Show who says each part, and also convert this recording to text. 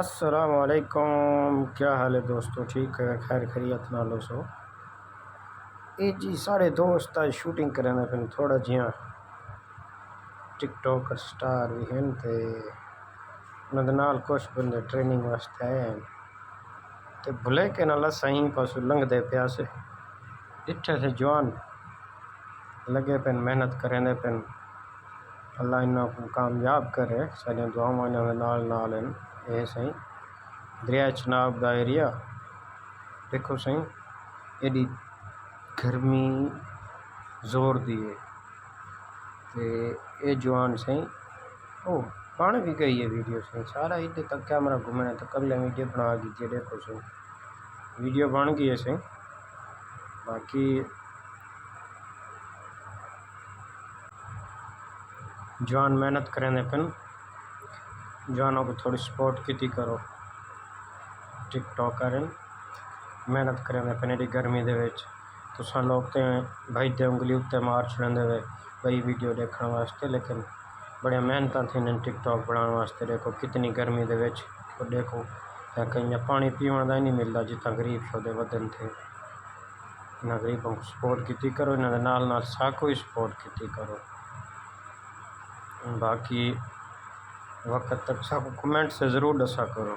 Speaker 1: السلام علیکم، کیا حال ہے دوستو؟ ٹھیک ہے؟ خیر خیریت نالو سو جی سارے دوست آج شوٹنگ کرنا پھر تھوڑا جیاں ٹک ٹاک سٹار بھی ہیں تے انہاں نال کچھ بندے ٹریننگ واسطے آئے ہیں تے بھلے کے نال سائیں پاسو لنگھ دے پیاسے ڈٹھے سے جوان لگے پن محنت کریں پن اللہ انہاں کو کامیاب کرے۔ ساڈیاں دعاواں انہاں دے نال ہیں۔ اے سائیں دریا چناب دا ایریا دیکھو سائیں، ایڈی گرمی زور دیے تے اے جوان سائیں او بن بھی گئی ہے ویڈیو سائیں، سارا ادھر تک کیمرہ گھومنا تو قبل ویڈیو بنا دی دیکھو سائیں، ویڈیو بن گئی ہے سائیں۔ باقی جوان محنت کریں پن، جوانوں کو تھوڑی سپورٹ کیتی کرو، ٹک ٹاک کریں محنت کریں پن ایڈی گرمی دے وچ تساں لوگ تے بھائی تے انگلی اُتے مار چھڑن دے بھائی ویڈیو دیکھن واسطے، لیکن بڑے محنتاں تھیں ٹک ٹاک بنانے واسطے۔ دیکھو کتنی گرمی دے وچ دیکھو کہیں پانی پیون دا نہیں ملدا جتنا غریب شودے ودن تھے۔ انہاں غریباں کو سپورٹ کیتی کرو، انہاں دے نال ساکو ہی سپورٹ کیتی کرو۔ باقی وقت تک سب کمنٹ سے ضرور دسا کرو۔